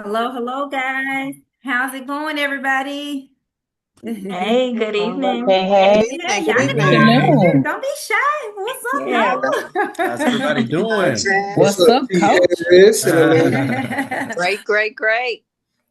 Hello, hello, guys. How's it going, everybody? Hey, good evening. Hey, Hey, hey. hey, Good y'all can evening. chime in. Afternoon. Don't be shy. What's Yeah. up, How's everybody doing? Awesome. What's What's up, up, coach? TS and Alena? y'all? Great, great, great.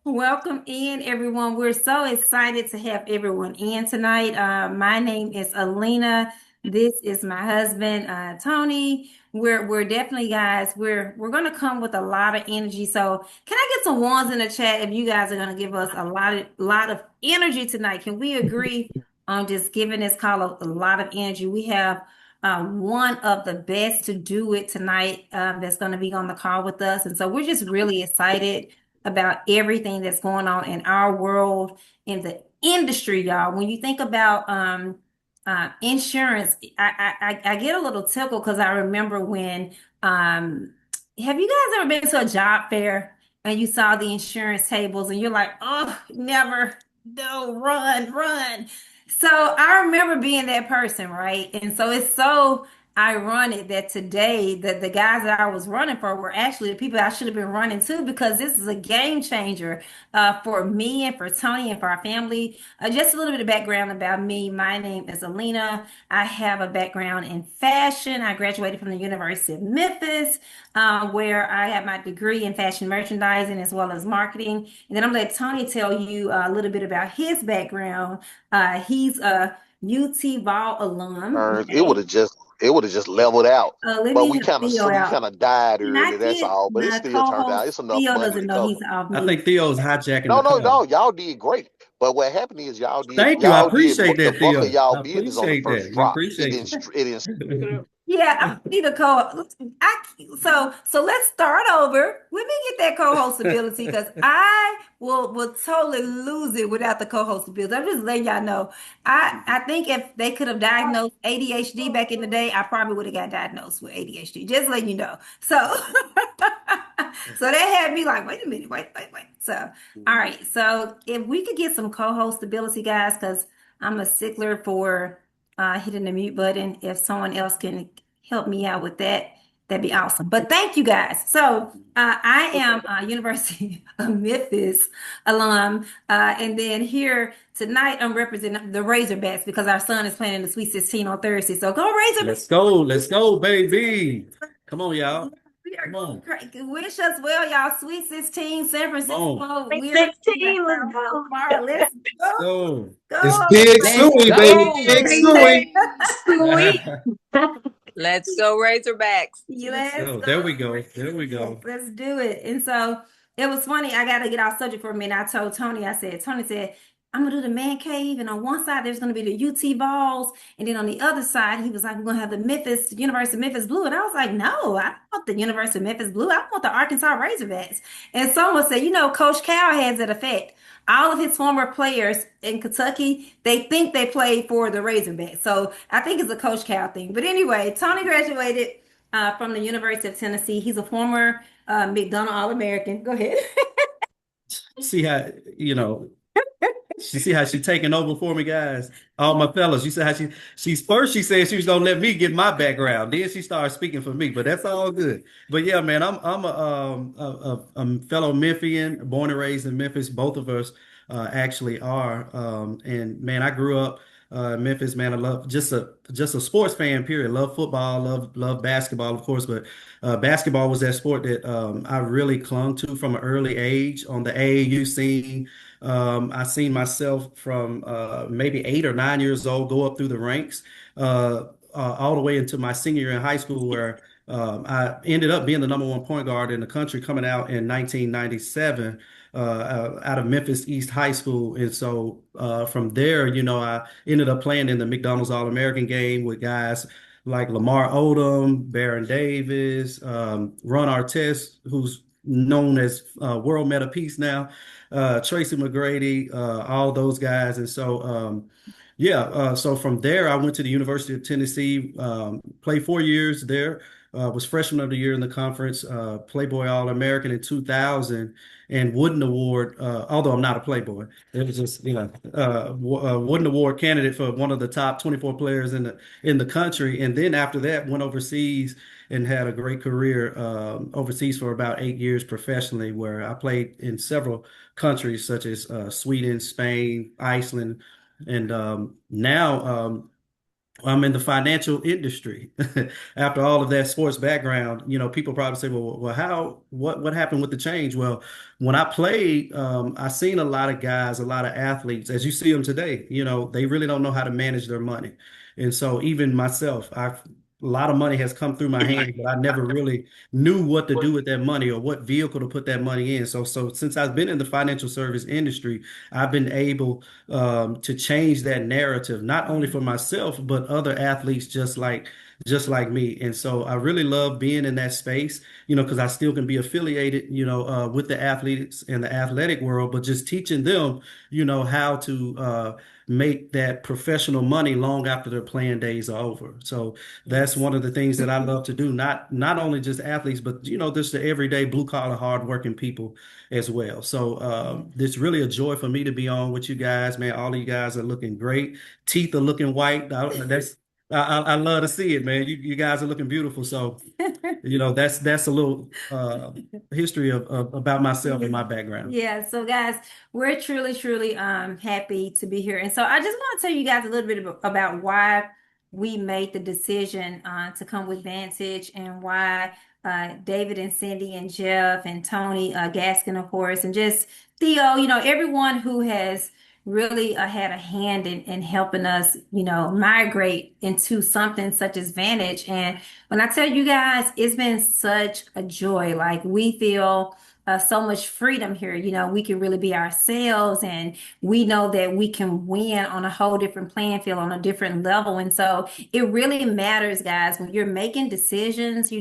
Welcome in, everyone. We're so excited to have everyone in tonight. My name is Alena. This is my husband, Tony. We're definitely guys. We're gonna come with a lot of energy. So, can I get some ones in the chat if you guys are gonna give us a lot of energy tonight? Can we agree on just giving this call a lot of energy? We have one of the best to do it tonight that's going to be on the call with us, and so we're just really excited about everything that's going on in our world, in the industry, y'all. When you think about insurance, I get a little tickled because I remember when have you guys ever been to a job fair and you saw the insurance tables and you're like, oh, never, no, run, run. So I remember being that person, right? And so it's so ironic that today the guys that I was running for were actually the people I should have been running to, because this is a game changer for me and for Tony and for our family. Just a little bit of background about me. My name is Alena. I have a background in fashion. I graduated from the University of Memphis, where I have my degree in fashion merchandising as well as marketing. And then I'm going to let Tony tell you a little bit about his background. He's a UT Vol alum. It would have just leveled out. Let But me we help kind of Theo we out. kind of died Can early. I That's get all. But it my still turned out. co-host? It's enough Theo money doesn't to know cover. he's off I mute. think Theo's hijacking the No. call. Y'all did great. But what happened is Thank you. I appreciate the that, buck of Theo. y'all I business on the appreciate first that. We drop. appreciate you. It didn't. Yeah, I need a co. I so let's start over. Let me get that co-host ability because I will totally lose it without the co-host ability. I'm just letting y'all know. I think if they could have diagnosed ADHD back in the day, I probably would have got diagnosed with ADHD. Just letting you know. So so that had me like, wait a minute, wait. So all right. So if we could get some co-host ability, guys, because I'm a stickler for hitting the mute button. If someone else can help me out with that, that'd be awesome. But thank you guys. So I am University of Memphis alum, and then here tonight I'm representing the Razorbacks because our son is playing in the Sweet 16 on Thursday. So go Razorbacks! Let's go, baby. Come on, y'all. We are Come on. great. Wish us well, y'all. Sweet 16, San Come on. Francisco. Sweet We're 16, let's go. tomorrow. Let's Let's go. go. It's Go. Big Let's Suey, baby. go. Big Suey. Sweet. Let's go Razorbacks. Let's So go. there we go. There we go. Let's do it. And so it was funny. I got to get off subject for a minute. I told Tony, Tony said, I'm going to do the man cave. And on one side, there's going to be the UT balls. And then on the other side, he was like, we're going to have the University of Memphis Blue. And I was like, no, I don't want the University of Memphis Blue. I want the Arkansas Razorbacks. And someone said, Coach Cal has that effect. All of his former players in Kentucky, they think they played for the Razorbacks. So I think it's a Coach Cal thing. But anyway, Tony graduated from the University of Tennessee. He's a former McDonald All-American. Go ahead. See how, you know, you see how she taking over for me, guys. All my fellas, you see how she said she was gonna let me get my background. Then she started speaking for me, but that's all good. But yeah, man, I'm a fellow Memphian, born and raised in Memphis. Both of us actually are. And man, I grew up in Memphis, man. I love just a sports fan, period. Love football, love basketball, of course, but basketball was that sport that I really clung to from an early age on the AAU scene. I seen myself from maybe 8 or 9 years old go up through the ranks, all the way into my senior year in high school, where I ended up being the number one point guard in the country coming out in 1997 out of Memphis East High School. And so from there, I ended up playing in the McDonald's All-American game with guys like Lamar Odom, Baron Davis, Ron Artest, who's known as World Meta Peace now, Tracy McGrady, all those guys. And so, so from there, I went to the University of Tennessee, played 4 years there, was freshman of the year in the conference, Playboy All-American in 2000, and Wooden Award. Although I'm not a Playboy, it was just Wooden Award candidate for one of the top 24 players in the country. And then after that, went overseas and had a great career overseas for about 8 years professionally, where I played in several countries such as Sweden, Spain, Iceland, and now I'm in the financial industry. After all of that sports background, people probably say, well, what happened with the change? Well, when I played, I seen a lot of guys, a lot of athletes, as you see them today, they really don't know how to manage their money. And so even myself, a lot of money has come through my hands, but I never really knew what to do with that money or what vehicle to put that money in. So since I've been in the financial service industry, I've been able to change that narrative, not only for myself, but other athletes just like me. And so I really love being in that space, because I still can be affiliated, with the athletes in the athletic world, but just teaching them, how to make that professional money long after their playing days are over. So that's one of the things that I love to do, not only just athletes, but just the everyday blue collar hardworking people as well. So it's really a joy for me to be on with you guys, man. All of you guys are looking great. Teeth are looking white. I love to see it, man. You guys are looking beautiful. So that's a little history of about myself and my background. Yeah, so guys, we're truly, truly happy to be here. And so I just want to tell you guys a little bit about why we made the decision to come with Vantage, and why David and Cindy and Jeff and Tony Gaskin, of course, and just Theo, everyone who has really had a hand in helping us, migrate into something such as Vantage. And when I tell you guys, it's been such a joy. Like, we feel so much freedom here. We can really be ourselves, and we know that we can win on a whole different playing field, on a different level. And so it really matters, guys, when you're making decisions,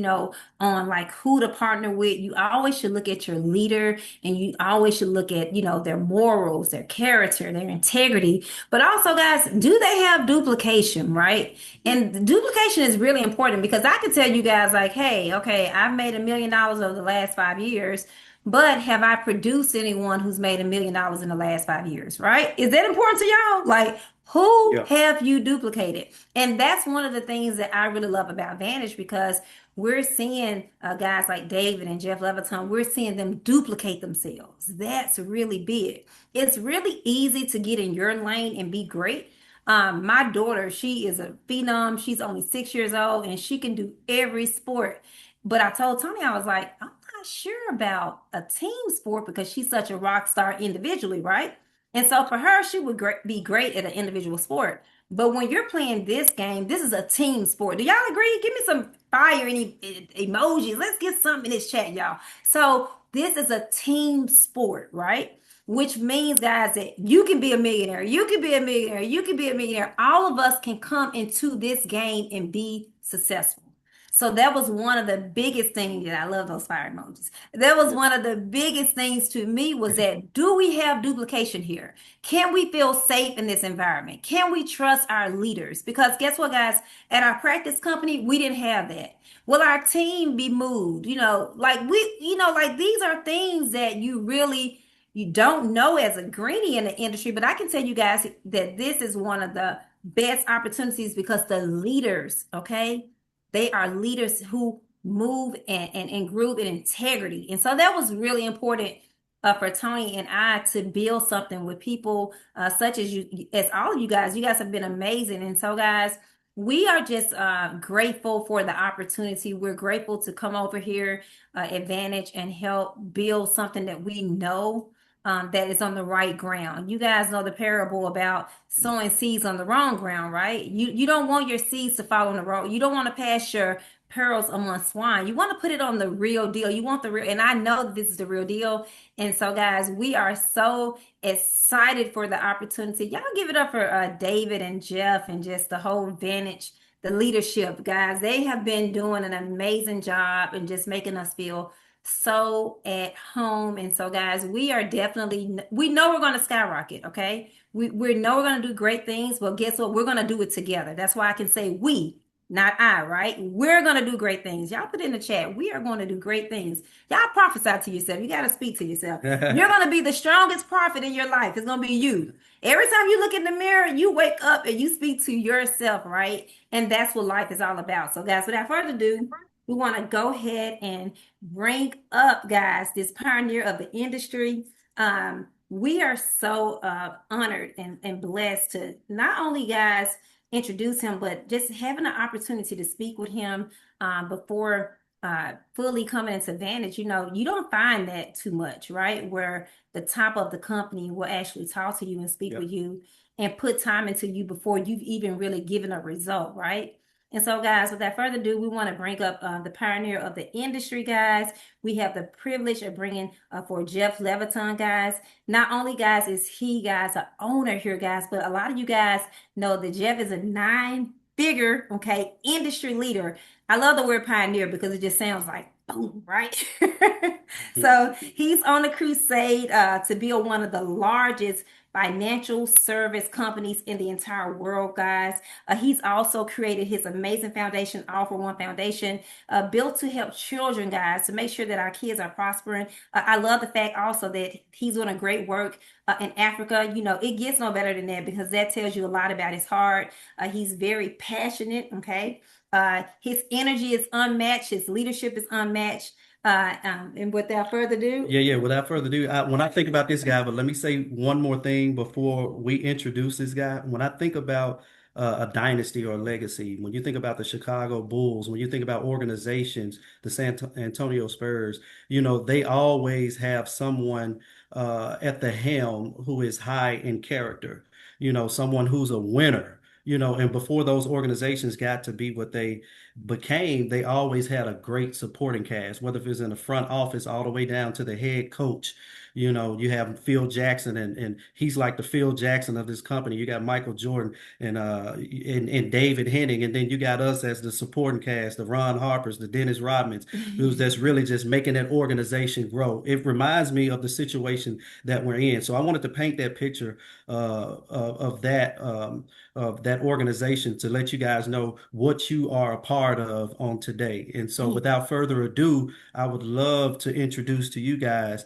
on like who to partner with. You always should look at your leader, and you always should look at, their morals, their character, their integrity. But also, guys, do they have duplication, right? And duplication is really important, because I can tell you guys, like, hey, okay, I've made $1 million over the last 5 years. But have I produced anyone who's made $1 million in the last 5 years, right? Is that important to y'all? Like, who Yeah. have you duplicated? And that's one of the things that I really love about Vantage, because we're seeing guys like David and Jeff Levitan, we're seeing them duplicate themselves. That's really big. It's really easy to get in your lane and be great. My daughter, she is a phenom. She's only 6 years old, and she can do every sport. But I told Tony, I was like, I'm not sure about a team sport, because she's such a rock star individually, right? And so for her, she would be great at an individual sport. But when you're playing this game, this is a team sport. Do y'all agree? Give me some fire and emojis. Let's get something in this chat, y'all. So this is a team sport, right? Which means, guys, that you can be a millionaire. You can be a millionaire. You can be a millionaire. All of us can come into this game and be successful. So that was one of the biggest things that I love those fire emojis. That was one of the biggest things to me, was that, do we have duplication here? Can we feel safe in this environment? Can we trust our leaders? Because guess what, guys? At our practice company, we didn't have that. Will our team be moved? Like these are things that you don't know as a greenie in the industry. But I can tell you guys that this is one of the best opportunities, because the leaders, okay? They are leaders who move and groove in integrity. And so that was really important for Tony and I to build something with people such as you, as all of you guys. You guys have been amazing. And so, guys, we are just grateful for the opportunity. We're grateful to come over here, Advantage, and help build something that we know that is on the right ground. You guys know the parable about sowing seeds on the wrong ground, right? You don't want your seeds to fall on the road. You don't want to pass your pearls among swine. You want to put it on the real deal. You want the real, and I know that this is the real deal. And so, guys, we are so excited for the opportunity. Y'all give it up for David and Jeff and just the whole Vantage, the leadership, guys. They have been doing an amazing job and just making us feel so at home. And so, guys, we are definitely, we know we're going to skyrocket, okay? We know we're going to do great things, but guess what? We're going to do it together. That's why I can say we. not I, right? We're going to do great things. Y'all put in the chat. We are going to do great things. Y'all prophesy to yourself. You got to speak to yourself. You're going to be the strongest prophet in your life. It's going to be you. Every time you look in the mirror, you wake up and you speak to yourself, right? And that's what life is all about. So, guys, without further ado, we want to go ahead and bring up, guys, this pioneer of the industry. We are so honored and blessed to not only, guys, introduce him, but just having an opportunity to speak with him before fully coming into Vantage. You know, you don't find that too much, right? Where the top of the company will actually talk to you and speak with you and put time into you before you've even really given a result, right? And so, guys, without further ado, we want to bring up the pioneer of the industry, guys. We have the privilege of bringing for Jeff Levitan, guys. Not only, guys, is he, guys, an owner here, guys, but a lot of you guys know that Jeff is a 9-figure, okay, industry leader. I love the word pioneer because it just sounds like boom, right? So he's on a crusade to build one of the largest financial service companies in the entire world, guys. He's also created his amazing foundation, All for One Foundation, built to help children, guys, to make sure that our kids are prospering. I love the fact also that he's doing a great work in Africa. You know, it gets no better than that because that tells you a lot about his heart. He's very passionate, okay? His energy is unmatched. His leadership is unmatched. And without further ado, Without further ado, when I think about this guy, but let me say one more thing before we introduce this guy. When I think about a dynasty or a legacy, when you think about the Chicago Bulls, when you think about organizations, the Antonio Spurs, you know, they always have someone at the helm who is high in character, you know, someone who's a winner. You know, and before those organizations got to be what they became, they always had a great supporting cast, whether it was in the front office all the way down to the head coach. You know, you have Phil Jackson, and he's like the Phil Jackson of this company. You got Michael Jordan and David Henning, and then you got us as the supporting cast, the Ron Harpers, the Dennis Rodmans, who's that's really just making that organization grow. It reminds me of the situation that we're in. So I wanted to paint that picture of that organization to let you guys know what you are a part of on today. And so without further ado, I would love to introduce to you guys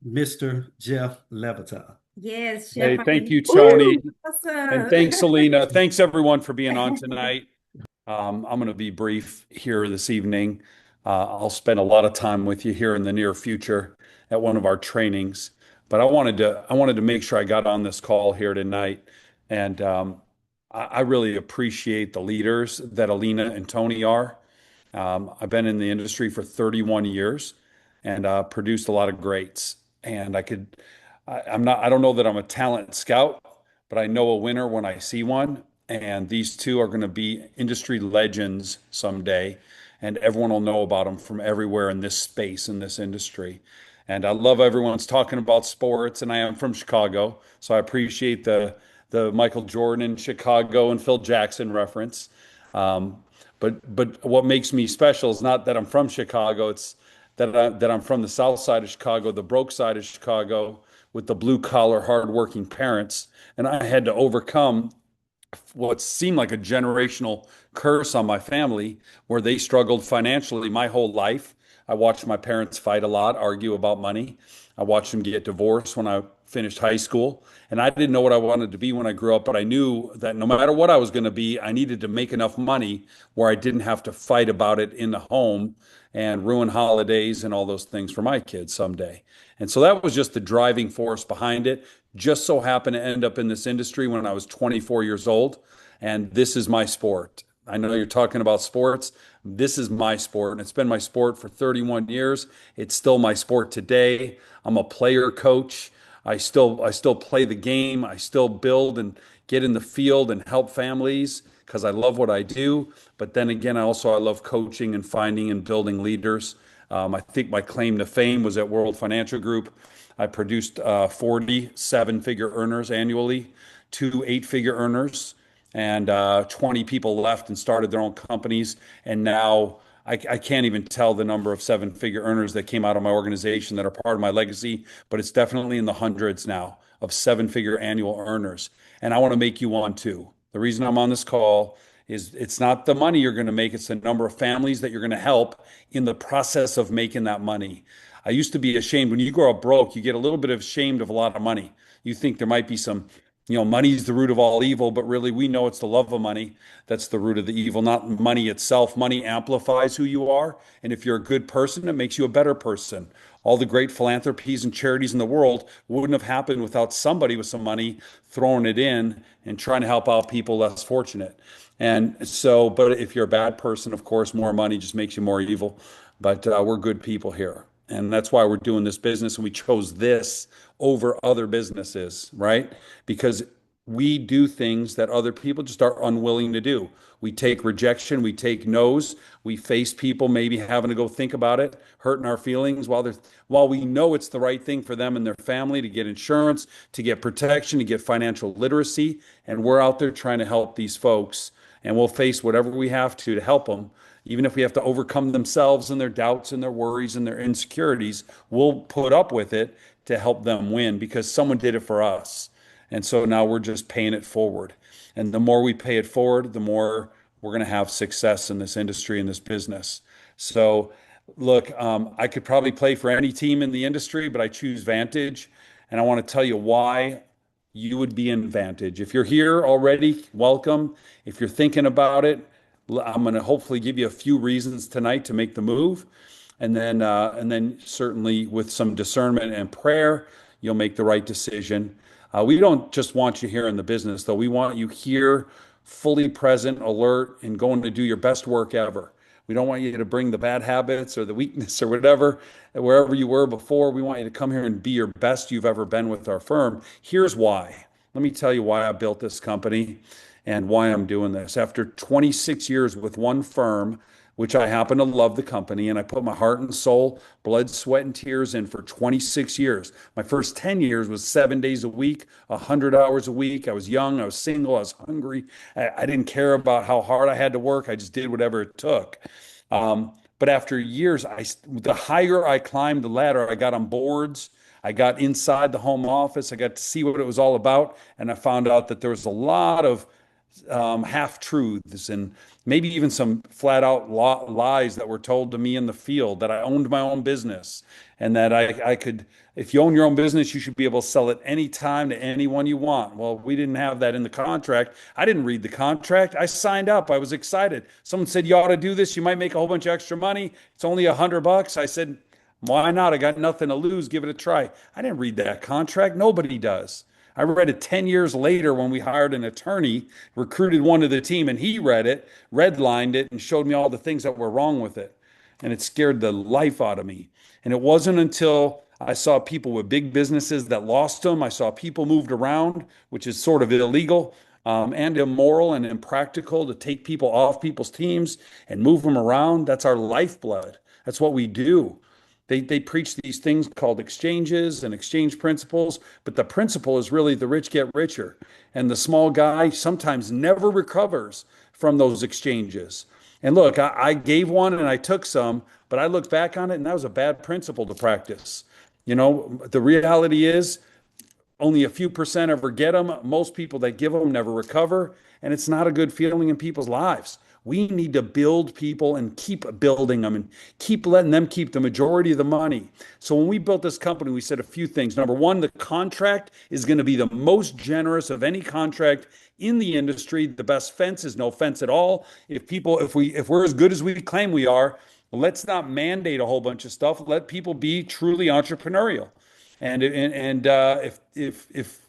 Mr. Jeff Levitan. yes, Hey, Chef. thank you, Tony. Awesome. And thanks, Alena. Thanks, everyone, for being on tonight. I'm going to be brief here this evening. I'll spend a lot of time with you here in the near future at one of our trainings. But I wanted to make sure I got on this call here tonight. And I really appreciate the leaders that Alena and Tony are. I've been in the industry for 31 years and produced a lot of greats. And I don't know that I'm a talent scout, but I know a winner when I see one. And these two are going to be industry legends someday. And everyone will know about them from everywhere in this space, in this industry. And I love everyone's talking about sports, and I am from Chicago, so I appreciate the Michael Jordan in Chicago and Phil Jackson reference. But what makes me special is not that I'm from Chicago; it's that I'm from the South Side of Chicago, the broke side of Chicago, with the blue collar, hardworking parents, and I had to overcome what seemed like a generational curse on my family, where they struggled financially my whole life. I watched my parents fight a lot, argue about money. I watched them get divorced when I finished high school. And I didn't know what I wanted to be when I grew up, but I knew that no matter what I was going to be, I needed to make enough money where I didn't have to fight about it in the home and ruin holidays and all those things for my kids someday. And so that was just the driving force behind it. Just so happened to end up in this industry when I was 24 years old. And this is my sport. I know you're talking about sports. This is my sport, and it's been my sport for 31 years. It's still my sport today. I'm a player coach. I still play the game. I still build and get in the field and help families because I love what I do. But then again, I love coaching and finding and building leaders. I think my claim to fame was at World Financial Group. I produced 40 7-figure earners annually, 2 8-figure earners, and 20 people left and started their own companies. And now I can't even tell the number of 7-figure earners that came out of my organization that are part of my legacy, but it's definitely in the hundreds now of 7-figure annual earners. And I want to make you one too. The reason I'm on this call is it's not the money you're going to make, it's the number of families that you're going to help in the process of making that money. I used to be ashamed when you grow up broke, you get a little bit of ashamed of a lot of money. You think there might be some, money is the root of all evil, but really we know it's the love of money that's the root of the evil, not money itself. Money amplifies who you are. And if you're a good person, it makes you a better person. All the great philanthropies and charities in the world wouldn't have happened without somebody with some money throwing it in and trying to help out people less fortunate. And so, but if you're a bad person, of course, more money just makes you more evil. But we're good people here. And that's why we're doing this business. And we chose this over other businesses, right? Because we do things that other people just are unwilling to do. We take rejection, we take no's, we face people maybe having to go think about it, hurting our feelings while we know it's the right thing for them and their family to get insurance, to get protection, to get financial literacy. And we're out there trying to help these folks. And we'll face whatever we have to help them. Even if we have to overcome themselves and their doubts and their worries and their insecurities, we'll put up with it to help them win because someone did it for us. And so now we're just paying it forward. And the more we pay it forward, the more we're going to have success in this industry, in this business. So look, I could probably play for any team in the industry, but I choose Vantage. And I want to tell you why you would be in Vantage. If you're here already, welcome. If you're thinking about it, I'm going to hopefully give you a few reasons tonight to make the move. And then certainly with some discernment and prayer, you'll make the right decision. We don't just want you here in the business, though. We want you here, fully present, alert, and going to do your best work ever. We don't want you to bring the bad habits or the weakness or whatever, wherever you were before. We want you to come here and be your best you've ever been with our firm. Here's why. Let me tell you why I built this company and why I'm doing this. After 26 years with one firm, which I happen to love the company, and I put my heart and soul, blood, sweat, and tears in for 26 years. My first 10 years was 7 days a week, 100 hours a week. I was young, I was single, I was hungry. I didn't care about how hard I had to work. I just did whatever it took. But after years, the higher I climbed the ladder, I got on boards, I got inside the home office, I got to see what it was all about, and I found out that there was a lot of half-truths and maybe even some flat-out lies that were told to me in the field, that I owned my own business and that I could, if you own your own business, you should be able to sell it anytime to anyone you want. Well, we didn't have that in the contract. I didn't read the contract. I signed up. I was excited. Someone said, you ought to do this. You might make a whole bunch of extra money. It's only $100. I said, why not? I got nothing to lose. Give it a try. I didn't read that contract. Nobody does. I read it 10 years later when we hired an attorney, recruited one to the team, and he read it, redlined it, and showed me all the things that were wrong with it. And it scared the life out of me. And it wasn't until I saw people with big businesses that lost them. I saw people moved around, which is sort of illegal and immoral and impractical to take people off people's teams and move them around. That's our lifeblood. That's what we do. They preach these things called exchanges and exchange principles, but the principle is really the rich get richer. And the small guy sometimes never recovers from those exchanges. And look, I gave one and I took some, but I look back on it and that was a bad principle to practice. The reality is only a few percent ever get them. Most people that give them never recover. And it's not a good feeling in people's lives. We need to build people and keep building them and keep letting them keep the majority of the money. So when we built this company, we said a few things. Number one, the contract is going to be the most generous of any contract in the industry. The best fence is no fence at all. If we're as good as we claim we are, let's not mandate a whole bunch of stuff. Let people be truly entrepreneurial. And if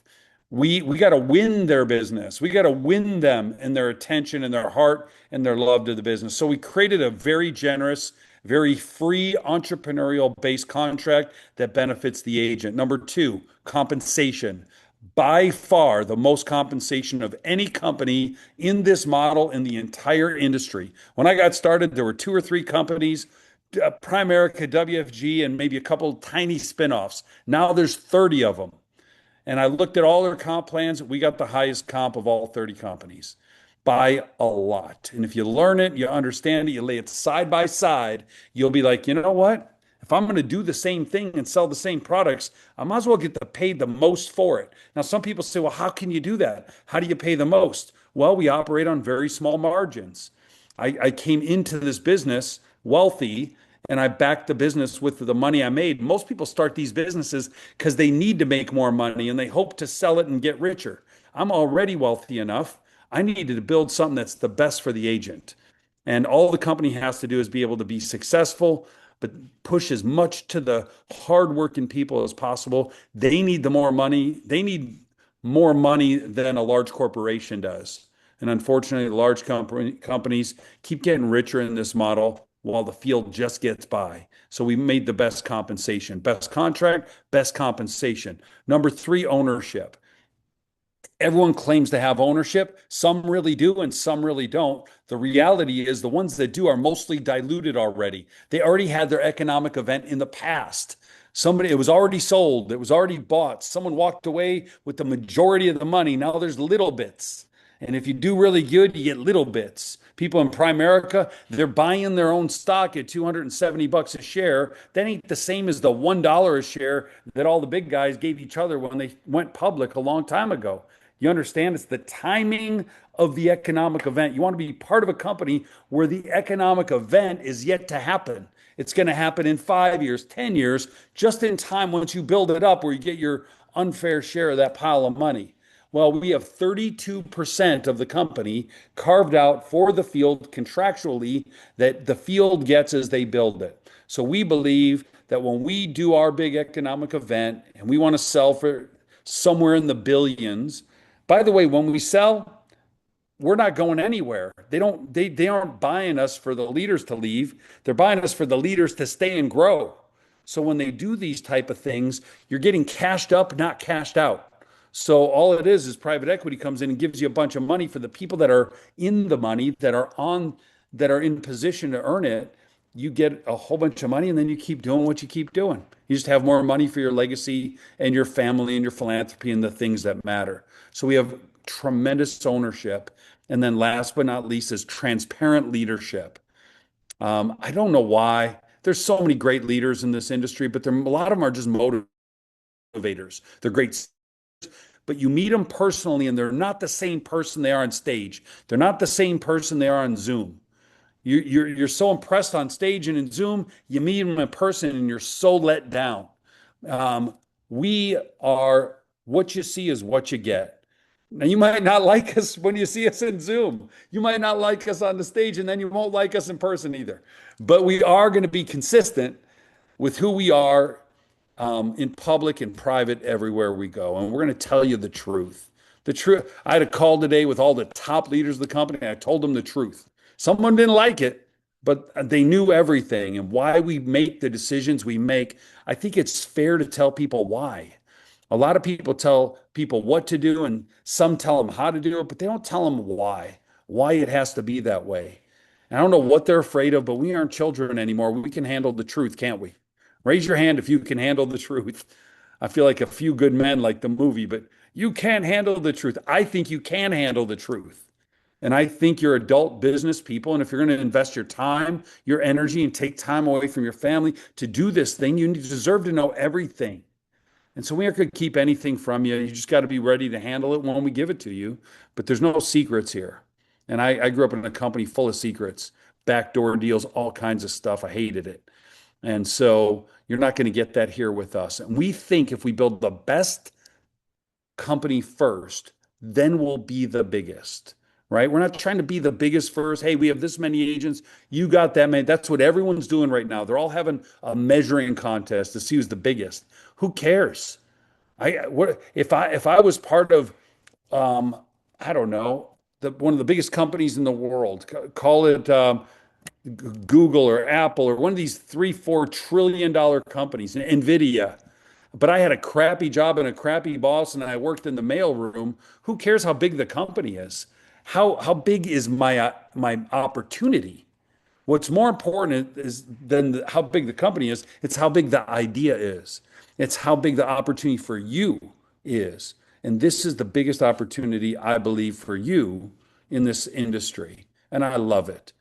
we got to win their business. We got to win them and their attention and their heart and their love to the business. So we created a very generous, very free entrepreneurial-based contract that benefits the agent. Number two, compensation. By far the most compensation of any company in this model in the entire industry. When I got started, there were 2 or 3 companies, Primerica, WFG, and maybe a couple tiny spinoffs. Now there's 30 of them. And I looked at all their comp plans. We got the highest comp of all 30 companies by a lot. And if you learn it, you understand it, you lay it side by side, you'll be like, you know what? If I'm going to do the same thing and sell the same products, I might as well get paid the most for it. Now, some people say, well, how can you do that? How do you pay the most? Well, we operate on very small margins. I came into this business wealthy and I backed the business with the money I made. Most people start these businesses because they need to make more money and they hope to sell it and get richer. I'm already wealthy enough. I needed to build something that's the best for the agent. And all the company has to do is be able to be successful, but push as much to the hardworking people as possible. They need the more money. They need more money than a large corporation does. And unfortunately, large companies keep getting richer in this model while the field just gets by. So we made the best compensation, best contract, best compensation. Number three, ownership. Everyone claims to have ownership. Some really do and some really don't. The reality is the ones that do are mostly diluted already. They already had their economic event in the past. It was already sold. It was already bought. Someone walked away with the majority of the money. Now there's little bits. And if you do really good, you get little bits. People in Primerica, they're buying their own stock at $270 a share. That ain't the same as the $1 a share that all the big guys gave each other when they went public a long time ago. You understand? It's the timing of the economic event. You want to be part of a company where the economic event is yet to happen. It's going to happen in 5 years, 10 years, just in time once you build it up where you get your unfair share of that pile of money. Well, we have 32% of the company carved out for the field contractually that the field gets as they build it. So we believe that when we do our big economic event and we want to sell for somewhere in the billions, by the way, when we sell, we're not going anywhere. They aren't buying us for the leaders to leave. They're buying us for the leaders to stay and grow. So when they do these type of things, you're getting cashed up, not cashed out. So all it is private equity comes in and gives you a bunch of money for the people that are in the money, that are in position to earn it. You get a whole bunch of money and then you keep doing what you keep doing. You just have more money for your legacy and your family and your philanthropy and the things that matter. So we have tremendous ownership. And then last but not least is transparent leadership. I don't know why. There's so many great leaders in this industry, but a lot of them are just motivators. They're great, but you meet them personally and they're not the same person they are on stage. They're not the same person they are on Zoom. You're so impressed on stage and in Zoom, you meet them in person and you're so let down. We are, what you see is what you get. Now, you might not like us when you see us in Zoom. You might not like us on the stage, and then you won't like us in person either. But we are going to be consistent with who we are in public and private everywhere we go. And we're going to tell you the truth. The truth. I had a call today with all the top leaders of the company. I told them the truth. Someone didn't like it, but they knew everything and why we make the decisions we make. I think it's fair to tell people why. A lot of people tell people what to do and some tell them how to do it, but they don't tell them why it has to be that way. And I don't know what they're afraid of, but we aren't children anymore. We can handle the truth, can't we? Raise your hand if you can handle the truth. I feel like A Few Good Men, like the movie, but you can't handle the truth. I think you can handle the truth. And I think you're adult business people. And if you're going to invest your time, your energy, and take time away from your family to do this thing, you deserve to know everything. And so we aren't going to keep anything from you. You just got to be ready to handle it when we give it to you. But there's no secrets here. And I grew up in a company full of secrets, backdoor deals, all kinds of stuff. I hated it. And so you're not going to get that here with us. And we think if we build the best company first, then we'll be the biggest, right? We're not trying to be the biggest first. Hey, we have this many agents. You got that many. That's what everyone's doing right now. They're all having a measuring contest to see who's the biggest. Who cares? If I was part of, I don't know, one of the biggest companies in the world, call it Google or Apple or one of these $3-4 trillion companies, Nvidia. But I had a crappy job and a crappy boss, and I worked in the mailroom. Who cares how big the company is? How big is my opportunity? What's more important is than how big the company is. It's how big the idea is. It's how big the opportunity for you is. And this is the biggest opportunity, I believe, for you in this industry. And I love it.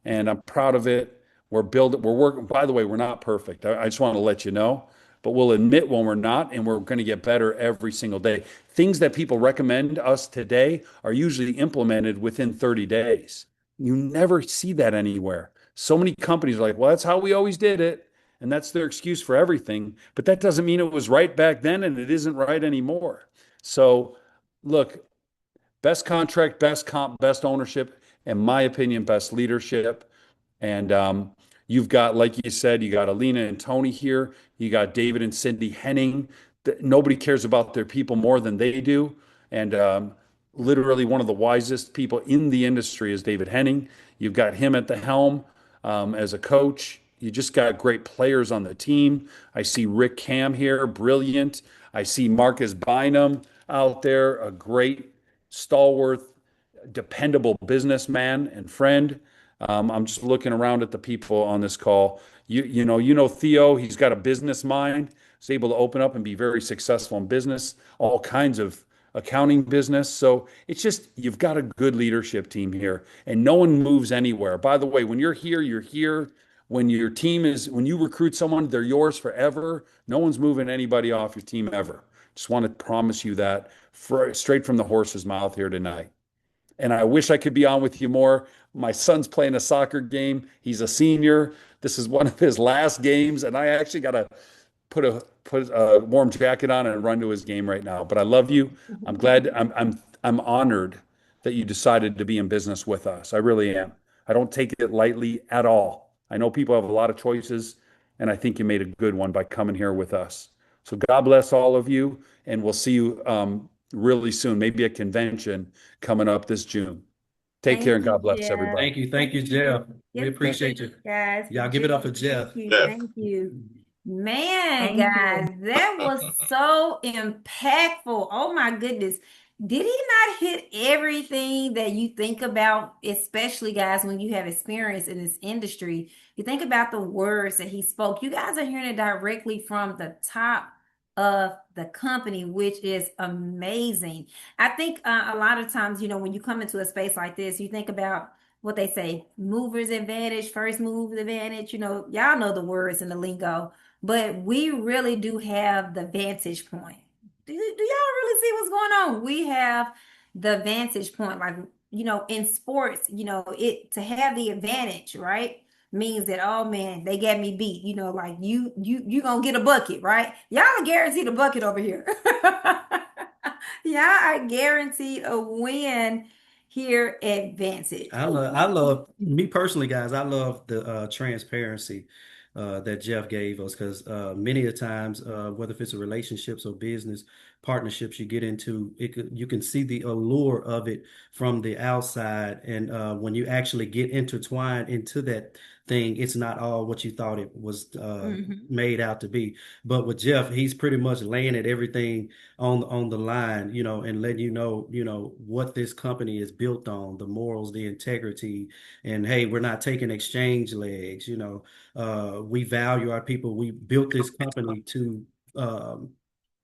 And I'm proud of it. We're working. By the way, we're not perfect. I just want to let you know. but we'll admit when we're not, and we're going to get better every single day. Things that people recommend us today are usually implemented within 30 days. You never see that anywhere. So many companies are like, well, that's how we always did it. And that's their excuse for everything. But that doesn't mean it was right back then and it isn't right anymore. So, look, best contract, best comp, best ownership, in my opinion, best leadership. And you've got, like you said, you got Alena and Tony here. You got David and Cindy Henning. Nobody cares about their people more than they do. And literally one of the wisest people in the industry is David Henning. You've got him at the helm as a coach. You just got great players on the team. I see Rick Cam here, brilliant. I see Marcus Bynum out there, a great, stalwart, dependable businessman and friend. I'm just looking around at the people on this call. You know Theo. He's got a business mind. He's able to open up and be very successful in business, all kinds of accounting business. So it's just you've got a good leadership team here, and no one moves anywhere. By the way, when you're here, you're here. When you recruit someone, they're yours forever. No one's moving anybody off your team ever. Just want to promise you that straight from the horse's mouth here tonight. And I wish I could be on with you more. My son's playing a soccer game. He's a senior. This is one of his last games, and I actually got to put a warm jacket on and run to his game right now. But I love you. I'm glad. I'm honored that you decided to be in business with us. I really am. I don't take it lightly at all. I know people have a lot of choices, and I think you made a good one by coming here with us. So God bless all of you, and we'll see you really soon, maybe a convention coming up this June. Take care and God bless everybody. Thank you, Jeff. We appreciate you. Guys. Y'all give it up for Jeff. Thank you. Man, Thank guys, that was so impactful. Oh my goodness. Did he not hit everything that you think about, especially guys, when you have experience in this industry? You think about the words that he spoke. You guys are hearing it directly from the top of the company, which is amazing. I think a lot of times, when you come into a space like this, you think about what they say, movers advantage, first move advantage, y'all know the words and the lingo, but we really do have the vantage point. Do y'all really see what's going on? We have the vantage point, like, in sports, it to have the advantage, right? Means that, oh man, they got me beat, like you gonna get a bucket, right? Y'all are guaranteed a bucket over here. Y'all are guaranteed a win here at Vantage. I love me personally, guys. I love the transparency that Jeff gave us because many a times, whether if it's a relationships or business partnerships you get into, you can see the allure of it from the outside, and when you actually get intertwined into that thing, it's not all what you thought it was made out to be. But with Jeff, he's pretty much laying it everything on the line, and letting you know, what this company is built on, the morals, the integrity, and hey, we're not taking exchange legs, we value our people. We built this company to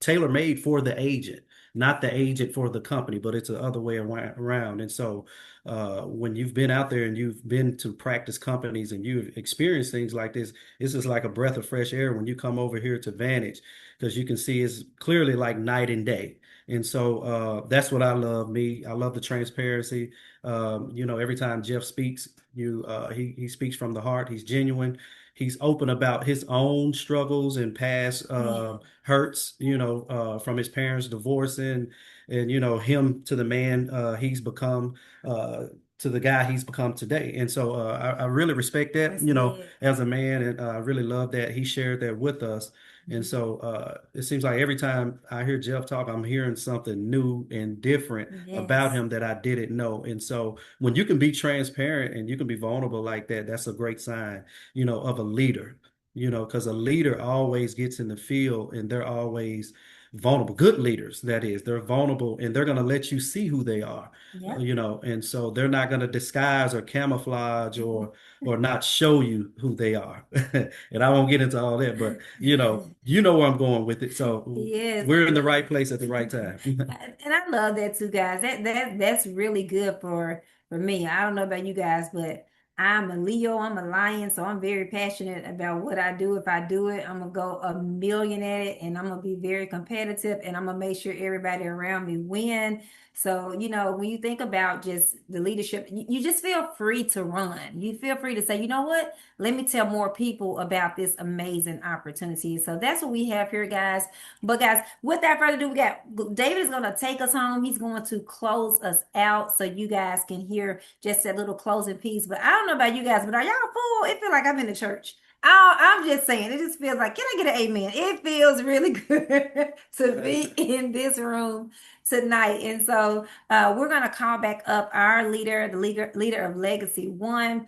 tailor-made for the agent, not the agent for the company, but it's the other way around. And so when you've been out there and you've been to practice companies and you've experienced things like this is like a breath of fresh air when you come over here to Vantage, because you can see it's clearly like night and day. And so that's what I love. I love the transparency. Every time Jeff speaks, he speaks from the heart. He's genuine. He's open about his own struggles and past hurts, from his parents divorcing, and him to the man he's become, to the guy he's become today. And so I really respect that, as a man, and I really love that he shared that with us. And so it seems like every time I hear Jeff talk, I'm hearing something new and different about him that I didn't know. And so when you can be transparent and you can be vulnerable like that, that's a great sign, of a leader, because a leader always gets in the field and they're always vulnerable. Good leaders, that is, they're vulnerable and they're going to let you see who they are, and so they're not going to disguise or camouflage or not show you who they are. And I won't get into all that, but you know where I'm going with it. So we're in the right place at the right time. And I love that too, guys. That's really good for me. I don't know about you guys, but I'm a Leo, I'm a lion, so I'm very passionate about what I do. If I do it, I'm gonna go a million at it, and I'm gonna be very competitive, and I'm gonna make sure everybody around me win. So, when you think about just the leadership, you just feel free to run. You feel free to say, you know what? Let me tell more people about this amazing opportunity. So that's what we have here, guys. But guys, without further ado, we got David is going to take us home. He's going to close us out so you guys can hear just that little closing piece. But I don't know about you guys, but are y'all full? It feels like I'm in the church. I'm just saying, it just feels like, can I get an amen? It feels really good to be in this room tonight. And so we're going to call back up our leader, the leader of LegacyOne,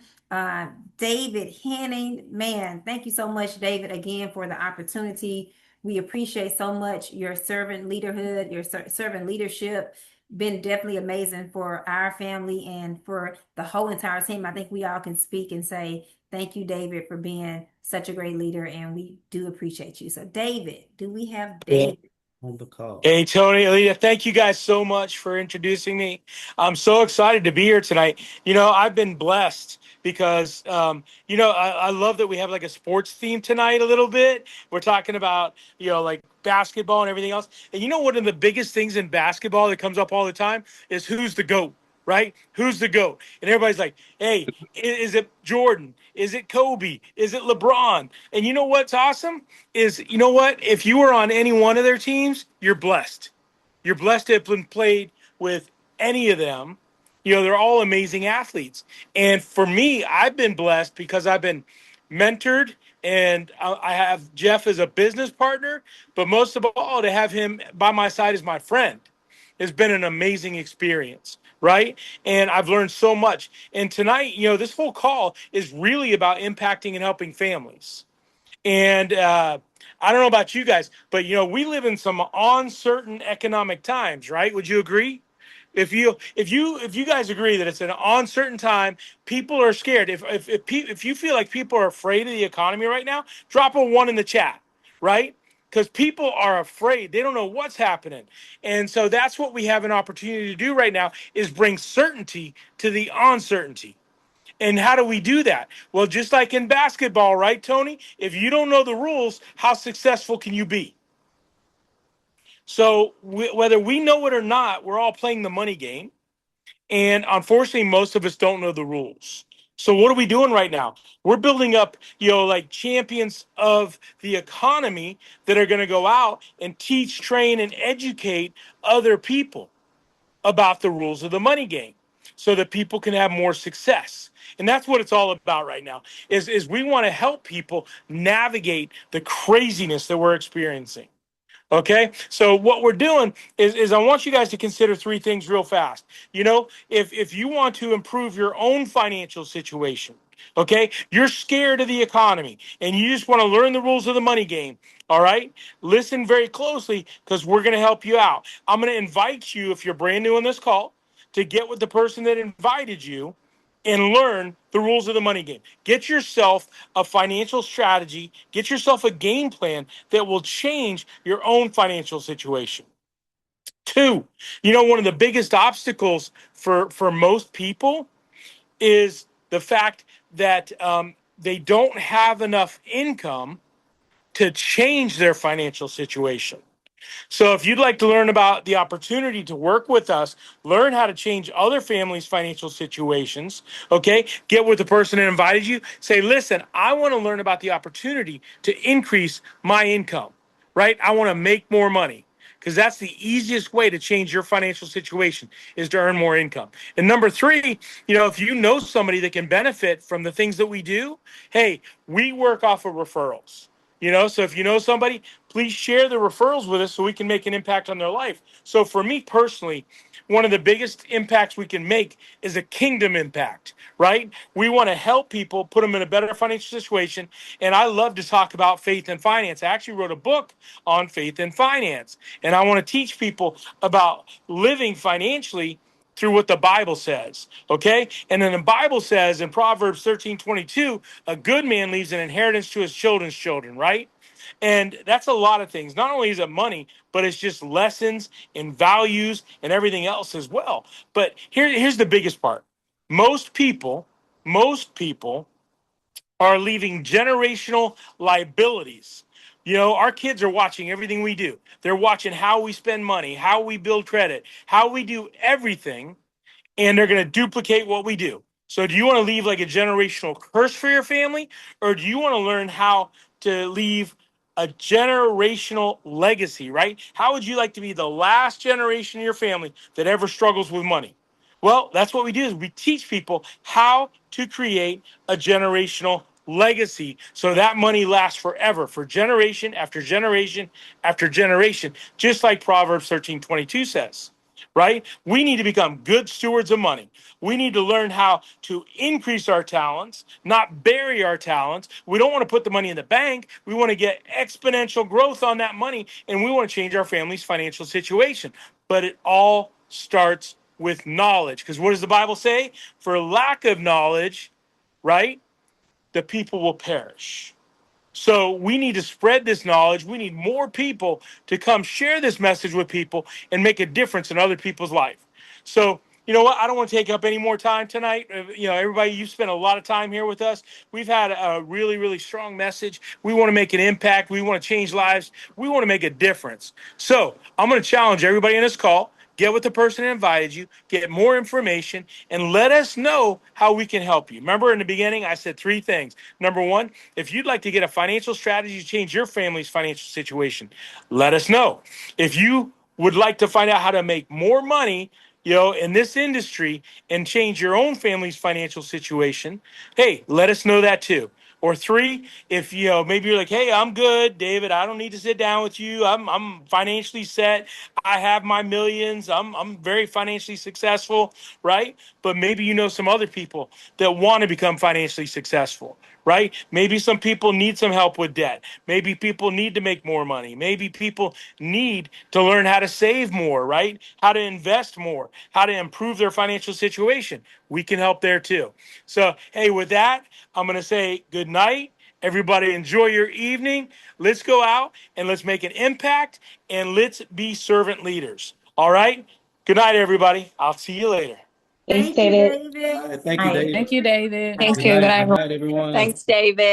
David Henning. Man, thank you so much, David, again, for the opportunity. We appreciate so much your servant leaderhood, your servant leadership. Been definitely amazing for our family and for the whole entire team. I think we all can speak and say thank you, David, for being such a great leader, and we do appreciate you. So, David, do we have David on the call? Hey, Tony, Alena, thank you guys so much for introducing me. I'm so excited to be here tonight. I've been blessed because, I love that we have like a sports theme tonight a little bit. We're talking about, like basketball and everything else. And one of the biggest things in basketball that comes up all the time is who's the GOAT, right? Who's the GOAT? And everybody's like, hey, is it Jordan? Is it Kobe? Is it LeBron? And you know what's awesome is, if you were on any one of their teams, you're blessed. You're blessed to have been played with any of them. They're all amazing athletes. And for me, I've been blessed because I've been mentored, and I have Jeff as a business partner, but most of all, to have him by my side as my friend has been an amazing experience, right? And I've learned so much. And tonight, this whole call is really about impacting and helping families. And I don't know about you guys, but we live in some uncertain economic times, right? Would you agree? If you guys agree that it's an uncertain time, people are scared. If you feel like people are afraid of the economy right now, drop a 1 in the chat, right? Because people are afraid. They don't know what's happening. And so that's what we have an opportunity to do right now is bring certainty to the uncertainty. And how do we do that? Well, just like in basketball, right, Tony? If you don't know the rules, how successful can you be? So whether we know it or not, we're all playing the money game. And unfortunately, most of us don't know the rules. So what are we doing right now? We're building up, like champions of the economy that are going to go out and teach, train, and educate other people about the rules of the money game so that people can have more success. And that's what it's all about right now, is we want to help people navigate the craziness that we're experiencing. Okay, so what we're doing is I want you guys to consider 3 things real fast. If you want to improve your own financial situation, okay, you're scared of the economy and you just want to learn the rules of the money game. All right, listen very closely because we're going to help you out. I'm going to invite you, if you're brand new on this call, to get with the person that invited you and learn the rules of the money game. Get yourself a financial strategy, get yourself a game plan that will change your own financial situation. 2, one of the biggest obstacles for most people is the fact that they don't have enough income to change their financial situation. So if you'd like to learn about the opportunity to work with us, learn how to change other families' financial situations, okay, get with the person that invited you, say, listen, I want to learn about the opportunity to increase my income, right? I want to make more money because that's the easiest way to change your financial situation is to earn more income. And number 3, if you know somebody that can benefit from the things that we do, hey, we work off of referrals. So if you know somebody, please share the referrals with us so we can make an impact on their life. So for me personally, one of the biggest impacts we can make is a kingdom impact, right? We want to help people, put them in a better financial situation. And I love to talk about faith and finance. I actually wrote a book on faith and finance. And I want to teach people about living financially through what the Bible says, okay? And then the Bible says in Proverbs 13:22, a good man leaves an inheritance to his children's children, right? And that's a lot of things. Not only is it money, but it's just lessons and values and everything else as well. But here's the biggest part. Most people most people are leaving generational liabilities. Our kids are watching everything we do. They're watching how we spend money, how we build credit, how we do everything, and they're going to duplicate what we do. So do you want to leave like a generational curse for your family, or do you want to learn how to leave a generational legacy, right? How would you like to be the last generation in your family that ever struggles with money? Well, that's what we do is we teach people how to create a generational legacy so that money lasts forever, for generation after generation after generation, just like Proverbs 13:22 says. Right? We need to become good stewards of money. We need to learn how to increase our talents, not bury our talents. We don't want to put the money in the bank. We want to get exponential growth on that money, and we want to change our family's financial situation. But it all starts with knowledge. Because what does the Bible say? For lack of knowledge, right, the people will perish. So we need to spread this knowledge. We need more people to come share this message with people and make a difference in other people's life. So, you know what? I don't want to take up any more time tonight. Everybody, you've spent a lot of time here with us. We've had a really, really strong message. We want to make an impact. We want to change lives. We want to make a difference. So I'm going to challenge everybody in this call. Get with the person that invited you, get more information, and let us know how we can help you. Remember in the beginning, I said 3 things. Number 1, if you'd like to get a financial strategy to change your family's financial situation, let us know. If you would like to find out how to make more money, in this industry and change your own family's financial situation, hey, let us know that too. Or 3, if maybe you're like, hey, I'm good, David. I don't need to sit down with you. I'm financially set. I have my millions. I'm very financially successful, right? But maybe you know some other people that want to become financially successful, right? Maybe some people need some help with debt. Maybe people need to make more money. Maybe people need to learn how to save more, right? How to invest more, how to improve their financial situation. We can help there too. So, hey, with that, I'm going to say good night. Everybody enjoy your evening. Let's go out and let's make an impact, and let's be servant leaders. All right? Good night, everybody. I'll see you later. Thanks, Thank you, David. David. All right, thank you, Night. David. Thank you, David. Thank Good you. Good night. night, Good everyone. night, everyone. Thanks, David.